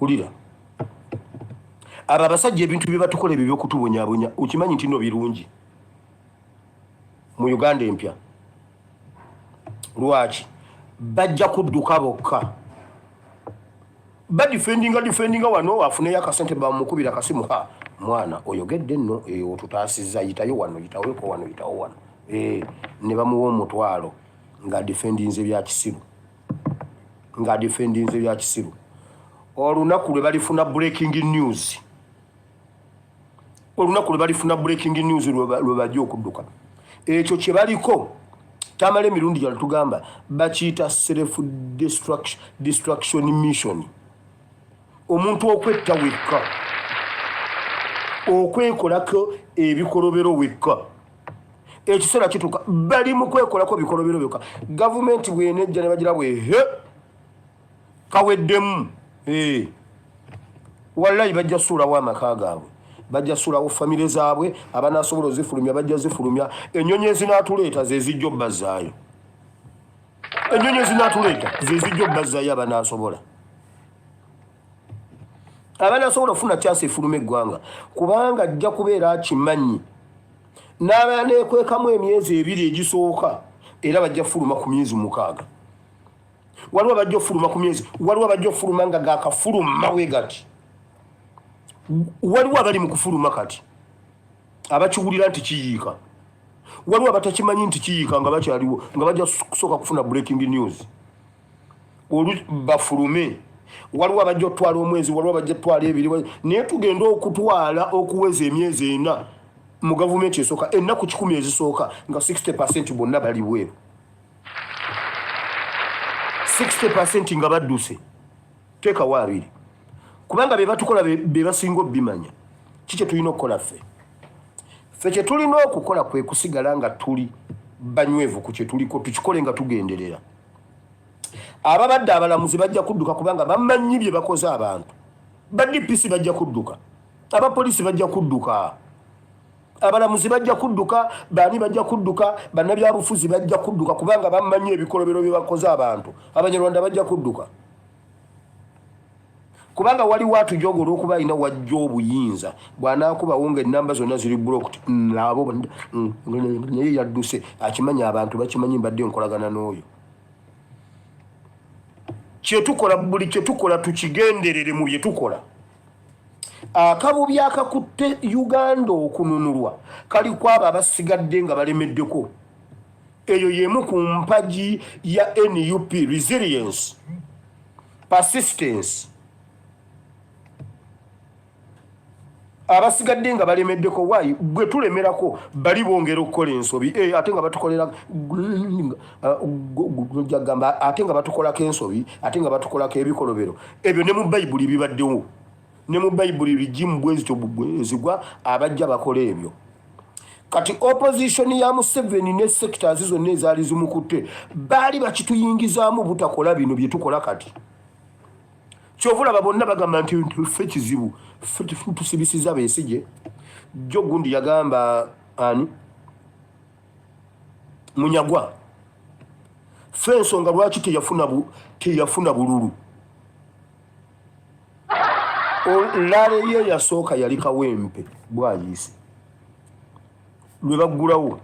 ulira aba abasajja ebintu bye batukola ebyo by'okutubonyaabonya ukimanyi nti no birungi mu Uganda empya lwaki bajja kudduka bokka defendinga wano afuneyo akasente bamukubira akasimu ha mwana oyogedde nno otutaasizza yitayo wano yitaweko wano yitawo wano ne bamuwa omutwalo nga defendinze bya kisiru olunaku lwe balifuna breaking news lwe bajja okudduka ekyo kye baliko tamale emirundi gyali tugamba bakiyita self destruction mission omuntu okwetta wekka okwekolako ebikolobero wekka ekiseera kituuka bali mu kwekolako bikolobero byokka gavumenti bwenejja ne bagira bwe kaweddemu wallahi bajja suulawo amaka gaabwe bajja suulawo famire zaabwe abanaasobola ozifulumya bajja zifulumya ennyonyi ezinaatuleeta zezijja obbazaayo abanaasobola ofuna kyasa efuluma eggwanga kubanga ajja kubeera akimanyi n'abaneekwekamu emyezi 2 egisooka era bajja fuluma ku myezi 6 waliwo bajja ofuluma ku myezi waliwo abajja ofuluma nga gaakafuluma we gati waliwo abali mu kufuluma kati abakiwulira nti kiyiika waliwo abatakimanyi nti kiyiika nga bakyaliwo nga bajja kusooka kufuna breaking news bafulume waliwo abajja otwala omwezi waliwo abajja otwala 2 naye tugenda okutwala okuweza emyezi 4 mu gavumenti esooka ennaku 10 ezisooka nga 60% bonna bali bweru 60% nga badduse teekawo 2 kubanga be batukola be basinga obimanya kiki tulina okukola ffe kye tulina okukola kwe kusigala nga tuli banywevu ku kye tuliko tukikole nga tugenderera ababadde abalamuzi bajja kudduka kubanga bamanyi bye bakoze abantu badipisi bajja kudduka abapolisi bajja kudduka abalamuzi bajja kudduka bani bajja kudduka bannabyabufuzi bajja kudduka kubanga bamanyi ebikolobero bye bakoze abantu abanyarwanda bajja kudduka kubanga wali watu jogo olw'okuba alina wajja obuyinza bw'anaakubawo nga ennamba zonna ziri blocked nabo naye yadduse akimanya abantu bakimanyi mbadde nkolagana n'oyo kyetukola buli kyetukola tukigenderere mu bye tukola akabubi akakutte Uganda okununulwa kali kwaba abasigadde nga balemeddeko eyo yemu ku mpagi ya NUP resilience persistence abasigadde nga balemeddeko wayi gwe tulemerako bali bongera okukola ensobi ate nga batukolera gamba ate nga batukolako ensobi ate nga batukolako ebikolobero ebyo ne mu Bayibuli bibaddewo ne mu Bayibuli rigimu bwezito bwezigwa abajja bakola ebyo kati opposition ya Museveni ne sectors zonna ezaali zimukutte baali bakituyingizaamu butakola bino bye tukola kati kyovula bonna bagamba nti ffe kizibu tusibisiza beesije jo gundi yagamba ani Munyagwa ffe ensonga lwaki teyafuna bululu olale ye yasooka yali Kawempe bwayise lwe baggulawo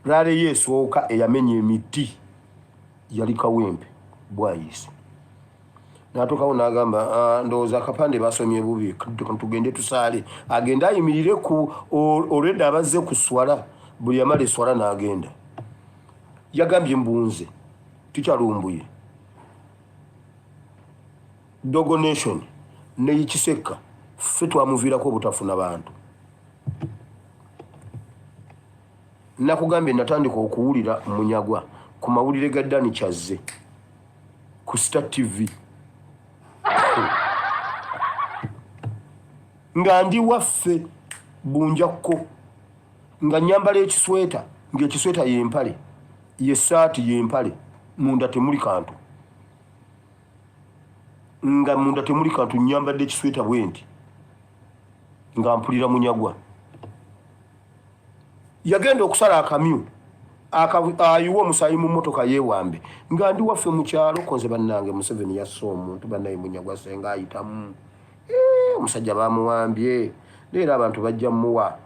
lale ye esooka eyamenya emiti yali Kawempe bwayise natukawo n'agamba ndowooza akapande basomye bubi tugende tusaale agenda ayimirire ku olwedde abazze ku swala buli amala eswala n'agenda yagambye mbunze tukyalumbuye Dogo Nation neyikiseka ffe twamuviirako obutafuna bantu nakugambye natandika okuwulira Munyagwa ku mawulire ga Dani Kyazze ku Star TV nga ndi waffe Bunjakko nga nyambala ekisweta ng'ekisweta y'empale y'essaati y'empale munda temuli kantu nga munda temuli kantu nyambadde ekisweta bwenti nga mpulira Munyagwa yagenda okusala akamyu ayiwa omusayi mu mmotoka yeewambe nga ndi waffe mu kyalo konze bannange Museveni yasse omuntu bannaye Munyagwa Senga ayitamu omusajja bamuwambye leero abantu bajja muwa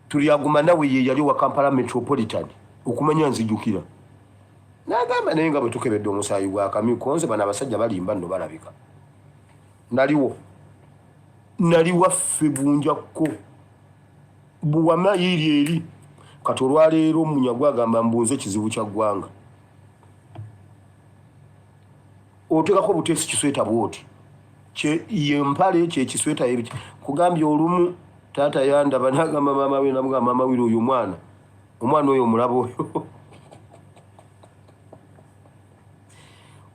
tulyaguma nawe ye yali wa Kampala Metropolitan okumanya nzijukira n'agamba naye nga bwe tukebedde omusaayi gwa kamyu konze bano abasajja balimba nno balabika nali waffe Bunjakko buwama yiri eri kati olwaleero Munyagwa agamba mbunze kizibu kya ggwanga otekako butesi kisweta bwoti ye mpale kye kisweta kugambye olumu taata yandaba n'agamba maama we namugamba maama we oyo omwana oyo omulaba oyo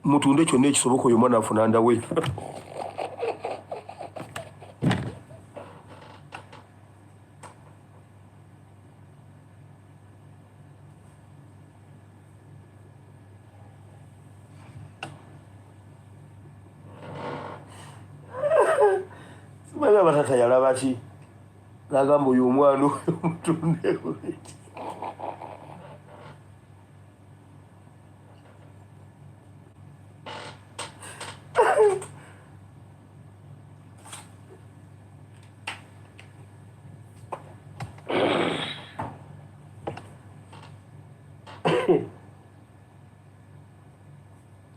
mutunde kyonna ekisoboka oyo omwana afuna ndawe batata yalaba ki n'agamba oyo omwana oyo mutunde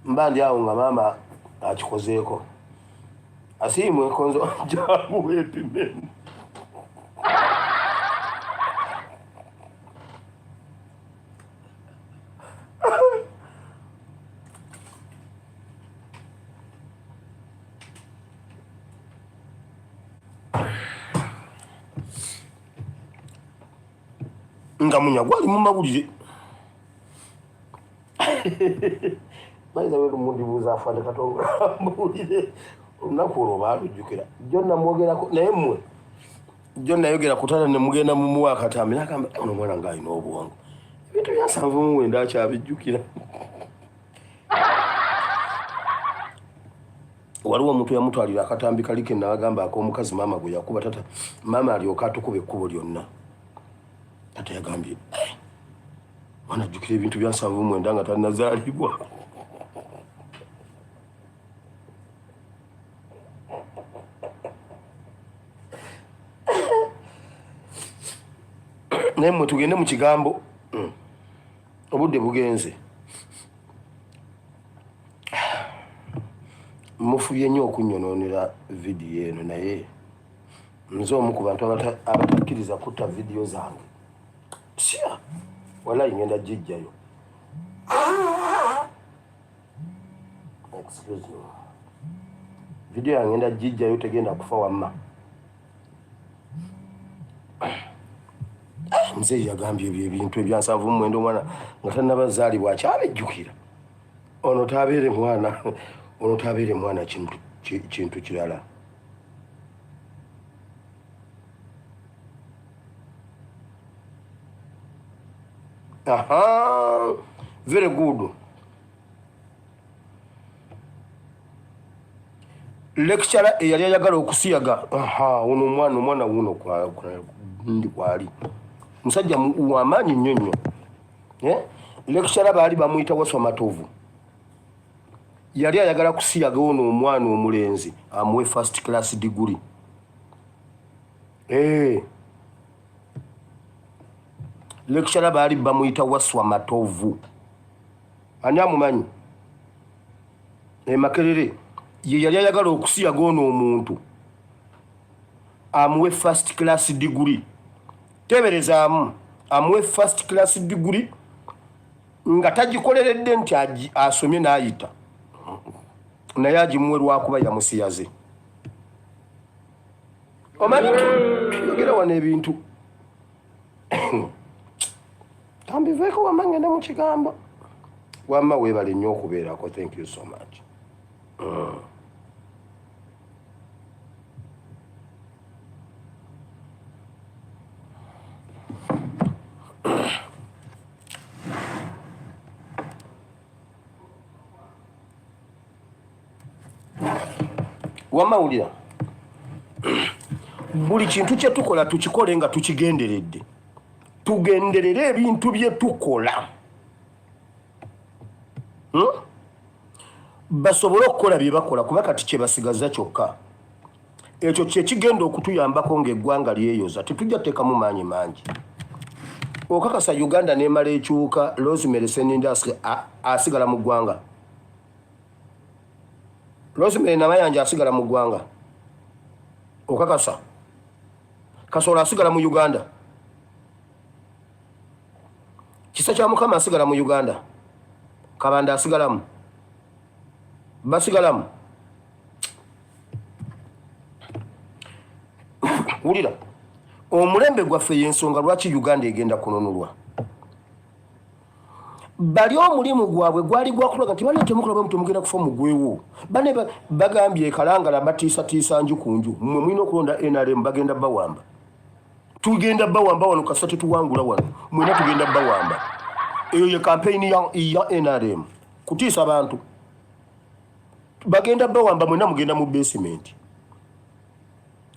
mba ndi awo nga maama akikozeeko asiimwe konzo jamu epimemu nga Munyagwa ali mu mawulire bayiza we lumundibuuza afande Katonda mbuulire olunaku olwo baalujjukira jonna mwogerako naye mmwe jonna yogera kutala ne mugenda mu muwa akatambi n'agamba ono omwana ng'alina obwongo ebintu bya 7 akyabijjukira waliwo omuntu yamutwalira akatambi kalike n'agamba ak'omukazi maama gwe yakuba tata maama alyoka atukuba ekkubo lyonna tata yagambye mwana ajjukira ebintu bya 7 nga tannazaalibwa naye mmwe tugende mu kigambo obudde bugenze mufubye nnyo okunyonoonera vidiyo eno naye nze omu ku bantu abatakkiriza kutta vidiyo zange sya walayi ngenda gijjayo vidiyo yange ngenda gijjayo tegenda kufa wamma nze yagambye ebyo ebintu ebya 7 omwana nga tannabazaalibwa akyabejjukira ono tabeere mwana kintu kirala aha very good lecturer eyali ayagala okusiyaga aha ono omwana wuno ndi kwali musajja wamaanyi nnyo nnyo lecturer baali bamuyita Waswa Matovu yali ayagala kusiyaga ono omwana omulenzi amuwe first class degree lecturer baali bamuyita Waswa Matovu ani amumanyi Makerere ye yali ayagala okusiyaga ono omuntu amuwe first class degree teberezaamu amuwe first class degree nga tagikoleredde nti asomye n'ayita naye agimuwe lwakuba yamusiyaze omanyi tuyogera wano ebintu tambiveeko wamma ngenda mu kigambo wamma weebale nnyo okubeerako thank you so much wamawulira buli kintu kye tukola tukikole nga tukigenderedde tugenderere ebintu bye tukola basobole okukola bye bakola kuba kati kye basigaza kyokka ekyo kye kigenda okutuyambako ng'eggwanga lyeyoza tetujja teekamu maanyi mangi okakasa Uganda n'emala ekyuka Rosemary Senindasi asigala mu ggwanga Rosemary Namayanja asigala mu ggwanga okakasa Kasola asigala mu Uganda Kisa kya Mukama asigala mu Uganda Kabanda asigalamu basigalamu wulira omulembe gwaffe y'ensonga lwaki Uganda egenda kununulwa bali omulimu gwabwe gwali gwakulaga nti baleete mukulaba mugenda kufa mugwewo bane bagambye ekalangala batiisatiisa nju ku nju mmwe mulina okulonda NRM bagenda bawamba tugenda bawamba wano kasa tetuwangula wano mwena tugenda bawamba eyo ye campaign ya NRM kutiisa abantu bagenda bawamba mwena mugenda mu basement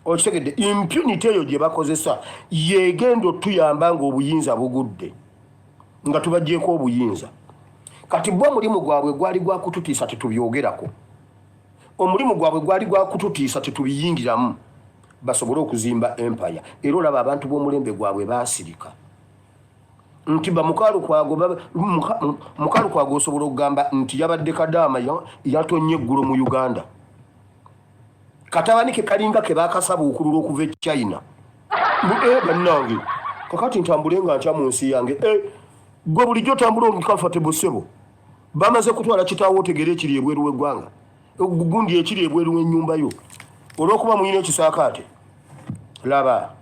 okitegedde impunity eyo gye bakozesa yegendo tuyamba ng'obuyinza bugudde nga tubajjeeko obuyinza kati bwo omulimu gwabwe gwali gwakututiisa tetubyogerako omulimu gwabwe gwali gwakututiisa tetubiyingiramu basobole okuzimba empire era olaba abantu b'omulembe gwabwe baasirika nti bamukalu kwago osobola okugamba nti yabadde Kadaama yatonye eggulo mu Uganda katabani ke kalinga ke bakasaba okulula okuva e China bannange kakati ntambule nga ntya mu nsi yange gwe bulijjo tambula comfortable sebo bamaze kutwala kitaawo otegere ekiri ebweru w'eggwanga gundi ekiri ebweru w'ennyumba yo olw'okuba muyina ekisaakaate laba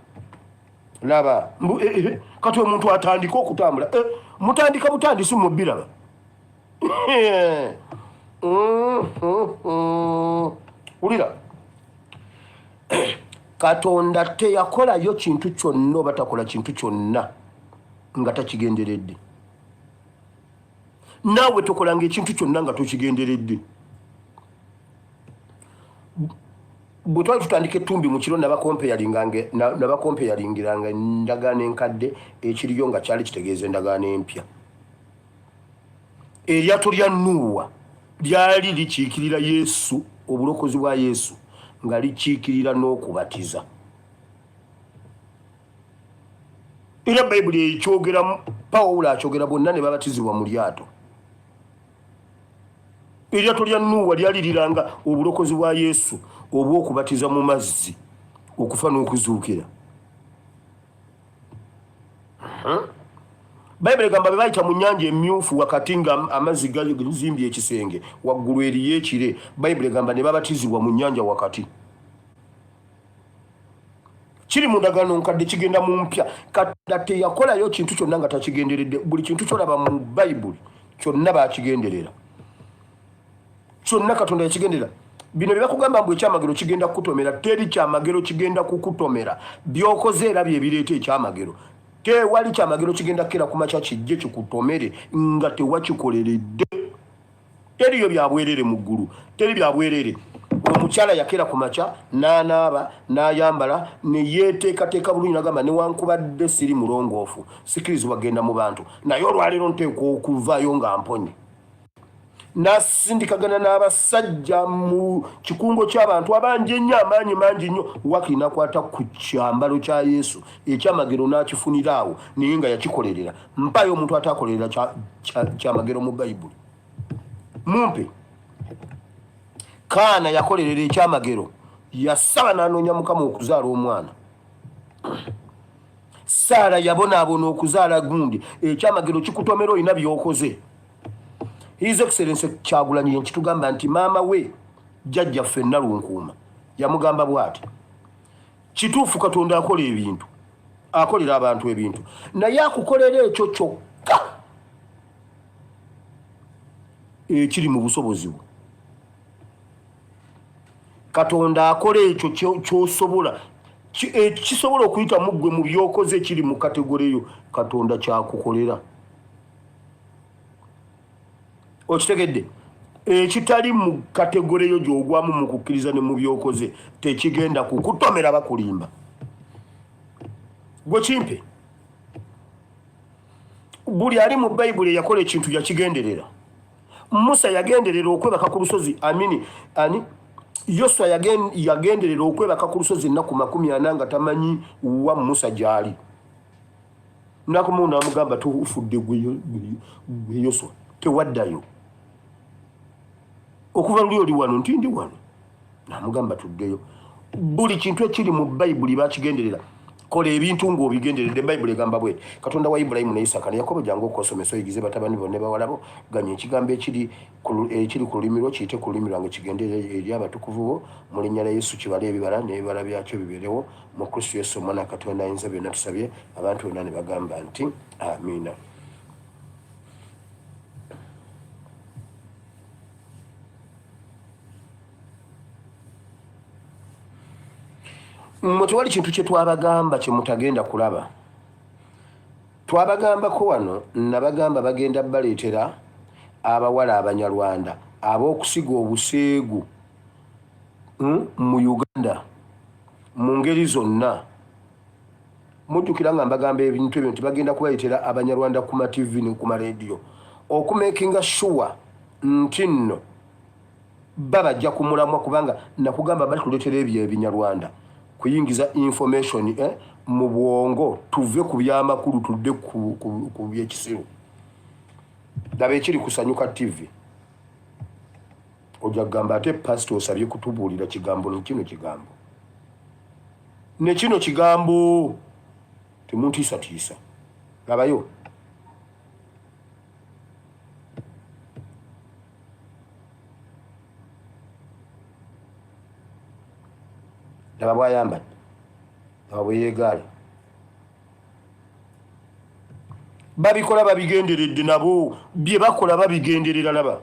kati omuntu atandika okutambula mutandika butandisi mubiraba ulira Katonda teyakolayo kintu kyonna oba takola kintu kyonna nga takigenderedde naawe tokolanga ekintu kyonna nga tokigenderedde bwe twali tutandika ettumbi mu kiro nabakompeyaringiranga endagaano enkadde ekiriyo nga kyali kitegeeza endagaano empya eryato lya Nuuwa lyali likiikirira Yesu obulokozi bwa Yesu nga likiikirira n'okubatiza era Bayibuli ekyogera Pawulo akyogera bonna ne babatizibwa mu lyato eryato lya Nuuwa lyali liranga obulokozi bwa Yesu obw'okubatiza mu mazzi okufa n'okuzuukira Bayibuli egamba be bayita mu nnyanja emyufu wakati nga amazzi gazimbye ekisenge waggulu eriyo ekire Bayibuli egamba ne babatizibwa mu nnyanja wakati kiri mu ndagaano nkadde kigenda mu mpya Katonda teyakolayo kintu kyonna nga takigenderedde buli kintu kyolaba mu Bayibuli kyonna baakigenderera kyonna Katonda yakigenderera bino bye bakugamba mbu ekyamagero kigenda kukutomera teri kyamagero kigenda kukutomera byokoze era bye bireeta ekyamagero tewali kyamagero kigenda kera ku makya kijje kikutomere nga tewakikoleredde teriyo byabwerere mu ggulu teri byabwerere omukyala yakera ku makya n'anaaba n'ayambala ne yeeteekateeka bulungi n'agamba newankubadde siri mulongoofu sikirizibwa genda mu bantu naye olwaleero nteekwa okuvaayo nga mponye nasindikagana n'abasajja mu kikungo ky'abantu abangi ennyo amaanyi mangi nnyo wakiri nakwata ku kyambalo kya Yesu ekyamagero n'akifunira awo naye nga yakikolerera mpayo omuntu atakolerera kyamagero mu Bayibuli mumpe Kaana yakolerera ekyamagero yasaba n'anoonya Mukama okuzaala omwana Saara yabonaabona okuzaala gundi ekyamagero kikutomera olina by'okoze His Excellency Kyagulanyi nkitugamba nti maama we jjajjaffe Nalunkuuma yamugamba bw'ati kituufu Katonda akola ebintu akolera abantu ebintu naye akukolera ekyo kyokka ekiri mu busobozi bwo Katonda akola ekyo ky'osobola kisobola okuyita muggwe mu byokoze kiri mu kategore yo Katonda kyakukolera okitegedde ekitali mu kategore yo gy'ogwamu mu kukkiriza ne mu byokoze tekigenda kukutomera bakulimba gwe kimpe buli ali mu Bible yakola ekintu yakigenderera. Musa yagenderera okwebaka ku lusozi ani Yoswa yagenderera okwebaka ku lusozi ennaku 40 nga tamanyi wa Musa gyali. Nakumuna amugamba tufudde gwe Yoswa tewaddayo. Okuva luli oli wano ntindi wano. Namugamba tuddeyo. Buli kintu ekiri mu Bible bakigenderera. Kola ebintu ng'obigenderera. Bible egamba bwe Katonda wa Ibrahim ne Isaka ne Yakobo jangu okosomesa oyigize batabani bonna bawalabo ganye ekigambo ekiri ku lulimi lwo kiyite ku lulimi lwange kigendere eri abatukuvu bo mu linnya lya Yesu kibala ebibala n'ebibala byakyo biberewo mu Kristo Yesu omwana Katonda ayinza byonna tusabye abantu bonna ne bagamba nti amiina. Tewali kintu kye twabagamba kye mutagenda kulaba. Twabagambako wano nabagamba bagenda baleetera abawala Abanyarwanda ab'okusiga obuseegu mu Uganda mu ngeri zonna. Mujjukira nga mbagamba ebintu ebyo nti bagenda kubaleetera Abanyarwanda ku ma TV ne ku ma radio okumakinga sure nti nno babajja kumulamwa kubanga nakugamba bali kuleetera ebyo Ebinyarwanda kuyingiza information mu bwongo tuve ku byamakulu tudde ku byekisiru. Daba ekiri kusanyuka TV ojja kugamba ate pastor osabye kutubuulira kigambo nekino kigambo nekino kigambo temuntiisatiisa. Labayo laba bwayambadde laba bweyeegaale babikola babigenderedde nabo bye bakola babigenderera. Laba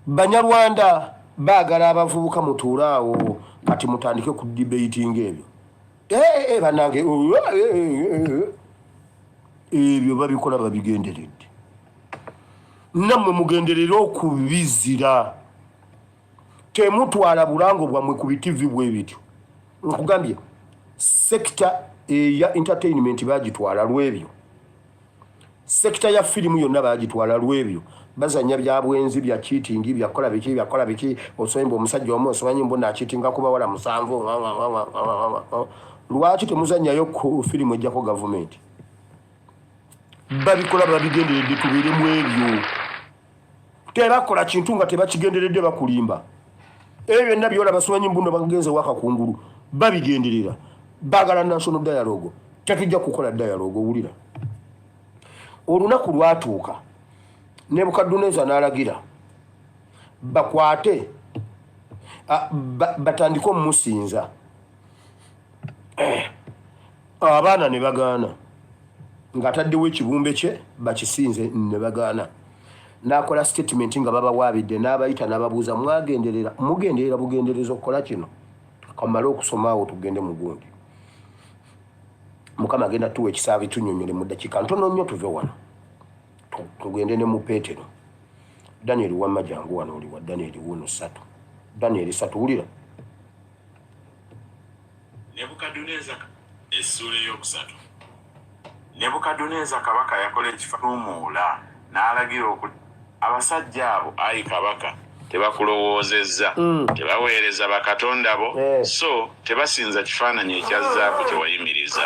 Banyarwanda baagala abavubuka mutuulaawo kati mutandike ku debating ebyo. Banange ebyo babikola babigenderedde. Nammwe mugenderera okubizira. Temutwala bulango bwammwe ku bitivi bwe bityo. Nkugambye sekta ya entertainment bagitwala lwebyo. Sekta ya filimu yonna bagitwala lwebyo. Bazanya bya bwenzi bya cheating bya kola biki osoyimba omusajja omu osomanyi mbona cheatinga kuba wala musanvu. Lwaki temuzannyayo ku filimu ejjako gavumenti? Babikola babigenderedde tubeere mu ebyo. Tebakola kintu nga tebakigenderedde bakulimba. Ebyo byonna byolaba basomanyi mbuno bagenze waka kungulu babigenderera. Bagala national dialogue. Tetujja kukola dialogue owulira. Olunaku lwatuuka Nebukaduneza n'alagira bakwate batandika omusinza. Abaana ne bagaana ng'ataddewo ekibumbe kye bakisinze ne bagaana. N'akola statement nga babawaabidde n'abayita n'ababuuza mugenderera bugenderezo okukola kino kamala okusoma awo tugende mu gundi. Mukama agenda tuwa ekisaabi tunnyonnyole mu ddakiika ntono nnyo tuve wano tugende ne mu Peetero. Daniel wamma jangu wano oli wa Daniel 1:3. Daniel 3 wulira. Nebukaduneza essula ey'okusatu. Nebukaduneza kabaka yakola ekifaanumuula n'alagira abasajja abo ayi kabaka tebakulowoozezza tebaweereza bakatonda bo so tebasinza kifaananyi ekya zaabu kye wayimiriza.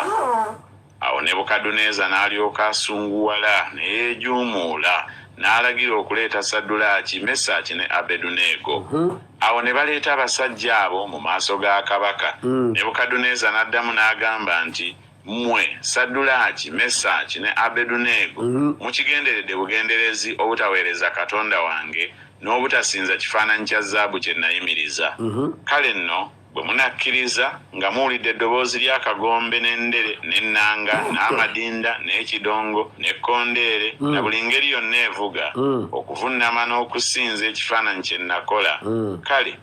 Awo Nebukaduneza n'alyoka asunguwala ne yeejuumuula n'alagira okuleeta Saddulaaki, Mesaki ne Abeduneego. Awo ne baleeta abasajja abo mu maaso ga kabaka. Nebukaduneza n'addamu n'agamba nti mmwe Saddulaaki, Mesaki ne Abeduneego mukigenderedde bugenderezi obutaweereza katonda wange n'obutasinza kifaananyi kya zaabu kye nayimiriza. Kale nno bwe munakkiriza nga muwulidde eddoboozi ly'akagombe n'endere n'ennanga n'amadinda n'ekidongo n'ekkondeere na buli ngeri yonna evuga okuvunnama n'okusinza ekifaananyi kye nakola, kale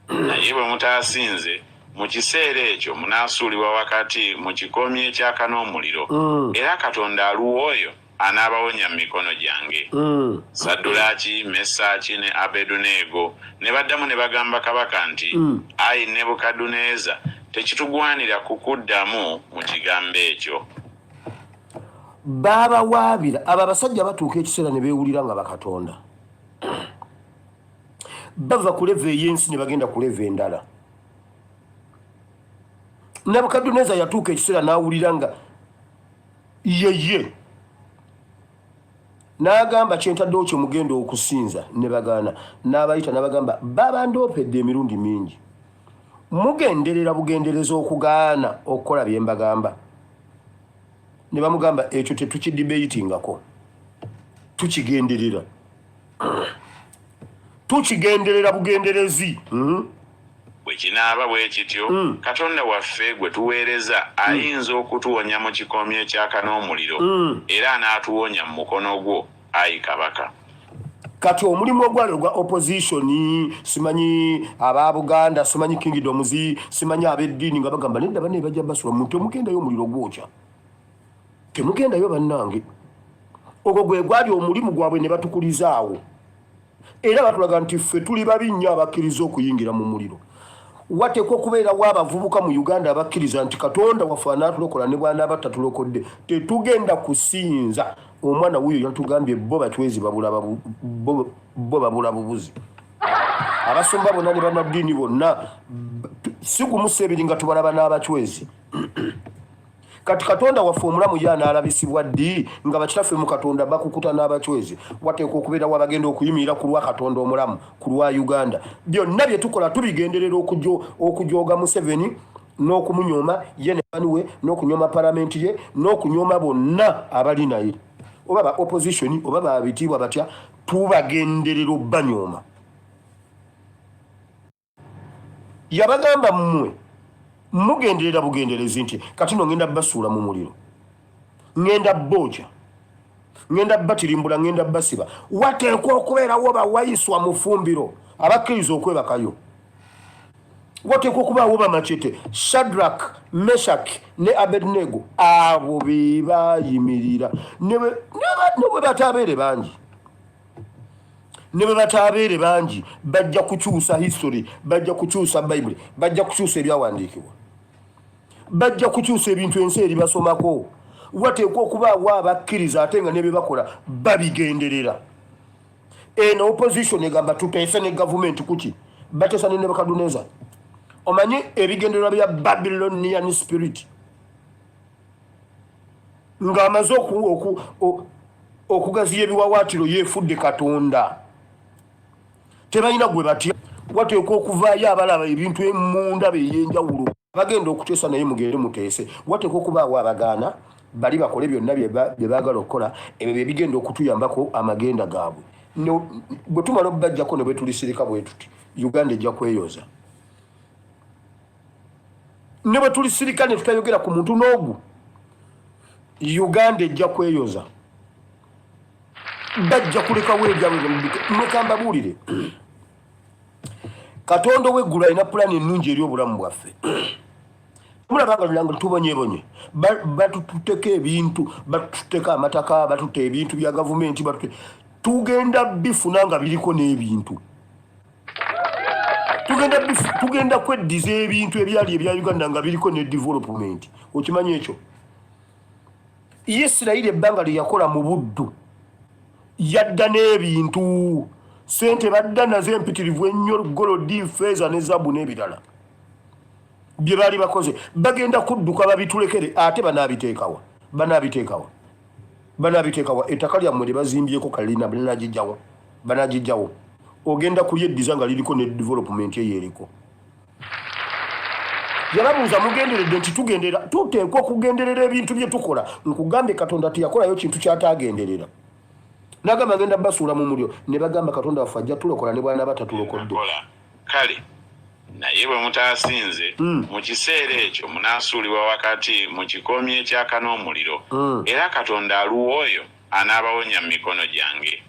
naye bwe mutaasinze mu kiseera ekyo munaasuulibwa wakati mu kikomi ekyaka n'omuliro, era Katonda aluwa oyo anaabawonya mu mikono gyange. Saddulaaki, Mesaki ne Abeduneego ne baddamu ne bagamba kabaka nti ayi Nebukadduneeza tekitugwanira kukuddamu mu kigambo ekyo. Babawaabira abo abasajja batuuka ekiseera ne beewulira nga bakatonda. Bava ku leva ey'ensi ne bagenda ku leva endala. Nebukadduneeza yatuuka ekiseera n'awulira nga yeye n'agamba kyentaddewo kye mugenda okusinza ne bagaana. N'abayita n'abagamba babandoopedde emirundi mingi. Mugenderera bugendereza okugaana okukola bye mbagamba. Ne bamugamba ekyo tetukidibeyitingako. Tukigenderera. Tukigenderera bugenderezi. Bwe kinaaba bwe kityo Katonda waffe gwe tuweereza ayinza okutuwonya mu kikomye ekyaka n'omuliro era n'atuwonya mu mukono gwo ayi kabaka. Kati omulimu ogwali ogwa opposition simanyi aba Buganda simanyi kingdoms simanyi ab'eddiini nga bagamba nedda banne bajja basula muntu temugendayo omuliro gwokya. Temugendayo bannange. Ogwo gwe gwali omulimu gwabwe ne batukulizaawo. Era batulaga nti ffe tuli babi nnyo abakkiriza okuyingira mu muliro. Wateekwa okubeerawo abavubuka mu Uganda abakkiriza nti Katonda waffe anaatulokola ne bw'anaaba tatulokodde tetugenda kusinza omwana wuyo yatugambye bo batwezi bo babula bubuzi. Abasumba bonna ne bannaddiini bonna si gumu seebiri nga tubalaba n'abachwezi. Kati Katonda waffe omulamu ye anaalabisibwa ddi nga bakitaffe mu Katonda bakukuta n'abachwezi. Wateekwa okubeerawo abagenda okuyimirira ku lwa Katonda omulamu ku lwa Uganda. Byonna bye tukola tubigenderera okujooga Museveni n'okumunyooma ye ne banuwe n'okunyooma palamenti ye n'okunyooma bonna abali naye. Oba ba opposition oba babitiibwa batya tubagenderera obbanyooma. Yabagamba mmwe mugenderera bugenderezi nti kati no ngenda basuula mu muliro. Ngenda bboja. Ngenda batirimbula ngenda basiba. Wateekwa okubeerawo bawayiswa mu ffumbiro abakkiriza okwebakayo. Wateekwa okubaawo bamachete Shadrach, Meshach ne Abednego abo be bayimirira ne bwe batabeere bangi. Ne bwe batabeere bangi bajja kukyusa history, bajja kukyusa Bible, bajja kukyusa ebyawandiikibwa, bajja kukyusa ebintu ensi eri basomako. Wateekwa okubaawo abakkiriza ate nga ne bye bakola babigenderera. Eno opposition egamba tuteese ne gavumenti kuki bateesa ne Nebukadduneeza. Omanyi ebigendererwa bya Babylonian spirit ng'amaze okugaziya ebiwawaatiro yeefudde Katonda. Tebalina gwe batya. Wateekwa okuvaayo abalaba ebintu emunda bey'enjawulo bagenda okuteesa naye mugende muteese. Wateekwa okubaawo abagaana bali bakole byonna bye baagala okukola ebyo bye bigenda okutuyambako amagenda gaabwe. Bwe tumala okubajjako ne bwe tulisirika bwe tuti Uganda ejja kweyoza. Ne bwe tulisirika ne tutayogera ku muntu n'ogu Uganda ejja kweyoza. Bajja kulekawo ebyabwe mwekamba buulire. Katonda w'eggulu alina pulaani ennungi eri obulamu bwaffe. Mulabanga nga tubonyebonye batuteka ebintu batuteka amataka batute ebintu bya gavumenti tugenda bifuna nga biriko n'ebintu. Tugenda kweddiza ebintu ebyali ebya Uganda nga biriko ne development. Okimanyi ekyo? Isirayiri ebbanga lye yakola mu buddu yadda n'ebintu sente badda nazo empitirivu ennyo golodi feeza ne zaabu n'ebirala bye baali bakoze bagenda kudduka babitulekere ate banaabiteekawa ettaka lyammwe lye bazimbyeko kalina banagijjawo ogenda kulyeddiza nga liriko ne development eyo eriko. Yalabuuza mugenderedde nti tugendera tuteekwa okugenderera ebintu bye tukola. Nkugambye Katonda teyakolayo kintu kyataagenderera. Nagamba genda basuula mu muliro ne bagamba Katonda waffe ajja tulokola ne bwana batatulokodde. Kale naye bwe mutaasinze mu kiseera ekyo munaasuulibwa wakati mu kikomye ekyaka n'omuliro era Katonda aluwa oyo anaabawonya mu mikono gyange.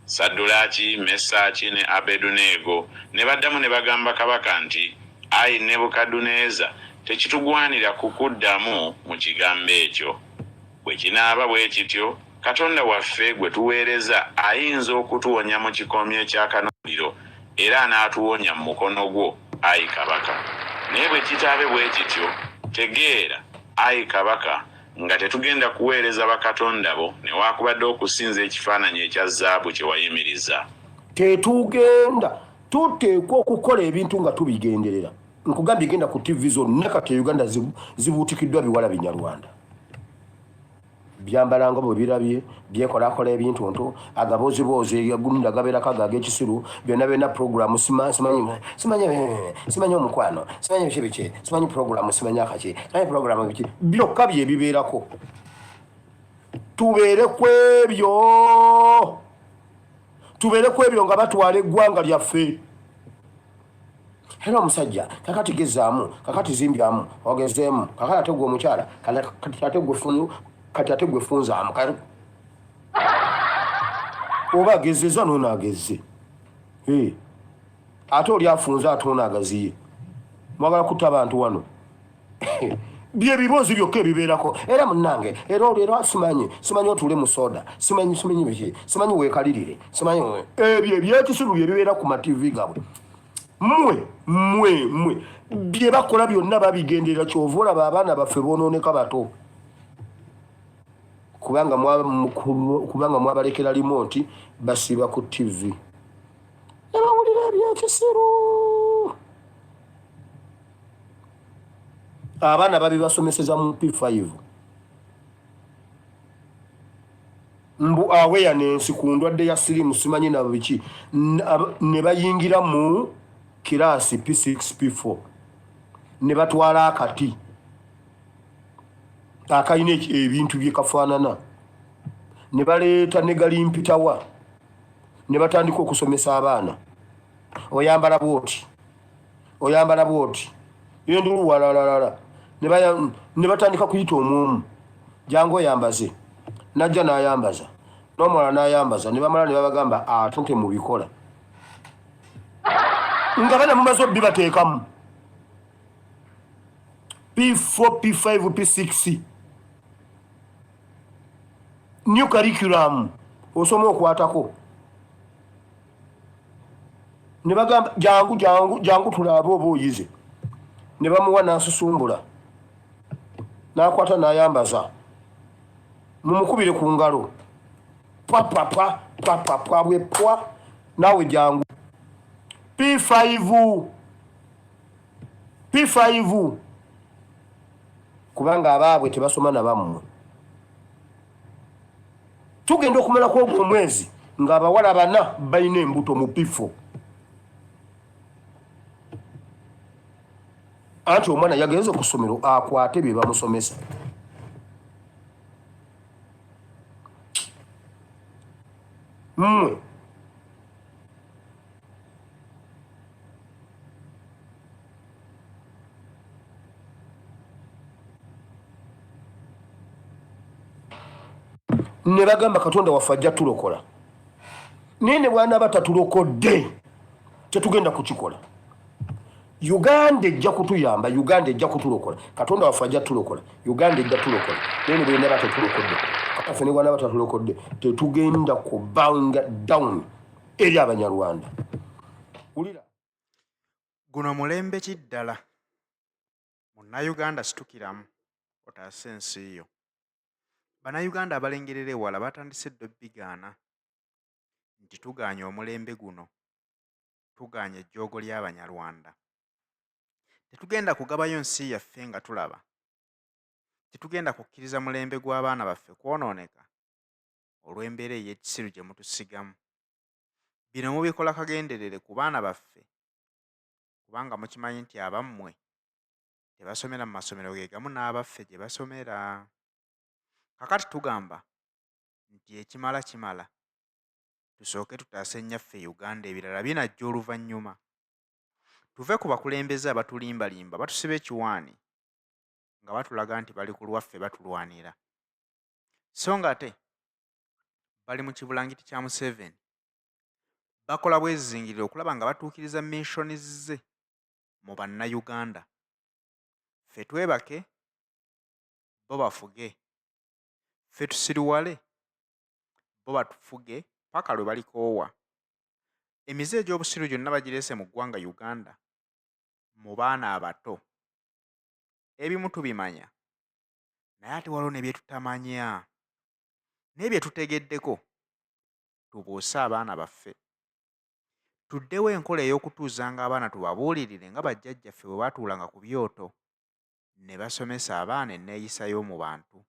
Saddulaaki, Mesaki ne Abeduneego ne baddamu ne bagamba kabaka nti ayi Nebukadduneeza tekitugwanira kukuddamu mu kigambo ekyo. Bwe kinaaba bwe kityo Katonda waffe gwe tuweereza ayinza okutuwonya mu kikomyo ky'akanuliro era n'atuwonya mu mukono gwo, Ayi Kabaka. Naye bwe kitaabe bwe kityo, tegeera, Ayi Kabaka, nga tetugenda kuweereza bakatonda bo newaakubadde okusinza ekifaananyi ekya zaabu kye wayimiriza. Tetugenda, tuteekwa okukola ebintu nga tubigenderera. Nkugambye genda ku TV zonna kati Uganda zibuutikiddwa biwala binyarwanda. Byambalanga bwe birabye, byekolakola ebintu nto, agaboziboozi agunda gabeerako ag'ekisiru, byonna programu simanyi omukwano, simanyi biki biki, simanyi programu, simanyi akaki, simanyi programu biki, byokka bye bibeerako. Tubeere ku ebyo nga batwala eggwanga lyaffe. Era omusajja kakati gezaamu, kakati zimbyamu, ogezeemu, kakati ate gwe omukyala, kati ate gwe funzaamu. Oba agezeza n'ono agezze. Ate oli afunze ate ono agaziye. Mwagala kutta abantu wano. Bye biboozi byokka ebibeerako. Era munnange, era olero simanyi otuule mu soda, simanyi biki, simanyi weekalirire, simanyi ebyo ebyekisiru bye bibeera ku mativi gaabwe. Mmwe bye bakola byonna babigenderera, kyova olaba abaana baffe boonooneka bato. Kubanga mwabalekera limonti basiba ku TV. Ne bawulira ebyekisiru. Abaana babibasomeseza mu P5. Mbu awareness ku ndwadde ya sirimu simanyi na biki ne bayingira mu kiraasi P6 P4 ne batwala akati akayina ebintu byekafaanana ne baleeta ne galimpitawa ne batandika okusomesa abaana. Oyambala bwoti yendulu walalala ne batandika kuyita omwomu, jangu oyambaze, najja n'ayambaza, n'omulala n'ayambaza, ne bamala ne babagamba ate mubikola nga bana mumaze bibateekamu P4 P5 P6 new curriculum osoma okwatako. Ne bagamba jangu tulabe oba oyize. Ne bamuwa n'asusumbula n'akwata n'ayambaza, mumukubire ku ngalo, papa bwe pwa, naawe jangu. P5 kubanga abaabwe tebasoma na bammwe. Tugenda okumalako ogwo omwezi ng'abawala bana balina embuto mu P4. Anti omwana yagenze ku ssomero akwate bye bamusomesa. Mmwe ne bagamba Katonda waffe ajja tulokola. Naye ne bw'anaaba tatulokodde tetugenda kukikola. Uganda ejja kutuyamba, Uganda ejja kutulokola. Katonda waffe ajja tulokola, Uganda ejja tulokola. Naye ne bw'anaaba tatulokodde, kaffe ne bw'anaaba tatulokodde tetugenda kubanga down eri Abanyarwanda. Ulira guno mulembe kiddala munnayuganda situkiramu otaase ensi yo. Bannayuganda abalengerera ewala batandise dda obbigaana nti tugaanye omulembe guno, tugaanye ejjoogo ly'Abanyarwanda. Tetugenda kugabayo nsi yaffe nga tulaba. Tetugenda kukkiriza mulembe gw'abaana baffe kwonooneka olw'embeera ey'ekisiru gye mutusigamu. Bino mubikola kagenderere ku baana baffe, kubanga mukimanyi nti abammwe tebasomera mu masomero ge gamu n'abaffe gye basomera. Kakati tugamba nti ekimala kimala, tusooke tutaase nnyaffe Uganda, ebirala binajja oluvannyuma. Tuve ku bakulembeze abatulimbalimba batusiba ekiwaani nga batulaga nti bali ku lwaffe batulwanira, so nga ate bali mu kibulangiti kya Museveni bakola bwezizingirira okulaba nga batuukiriza missioni ze mu bannayuganda. Ffe twebake, bo bafuge. Ffe tusiriwale, bo batufuge paka lwe balikoowa. Emize egy'obusiru gyonna bagireese mu ggwanga Uganda mu baana abato. Ebimu tubimanya, naye ate waliwo ne bye tutamanya. Naye bye tutegeddeko tubuuse abaana baffe. Tuddewo enkola ey'okutuuzanga abaana tubabuulirire nga bajjajjaffe bwe baatuulanga ku byoto ne basomesa abaana enneeyisa y'omu bantu.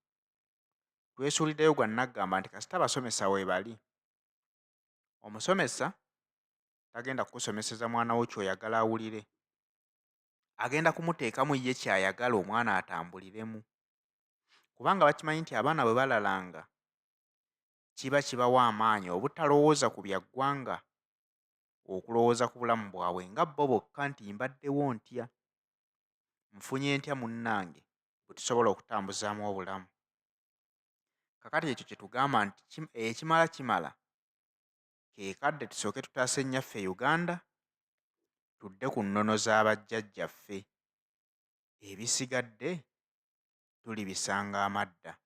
Twesuuliddeyo gwa Naggamba nti kasita abasomesa we bali. Omusomesa tagenda kukusomeseza mwana wo ky'oyagala awulire. Agenda kumuteekamu ye ky'ayagala omwana atambuliremu. Kubanga bakimanyi nti abaana bwe balalanga kiba kibawa amaanyi obutalowooza ku bya ggwanga, okulowooza ku bulamu bwabwe nga bo bokka nti mbaddewo ntya, nfunye ntya munnange bwe tusobola okutambuzaamu obulamu. Kakati ekyo kye tugamba nti ekimala kimala. Ke kadde tusooke tutaase nnyaffe Uganda, tudde ku nnono z'abajjajjaffe. Ebisigadde tulibisanga amadda.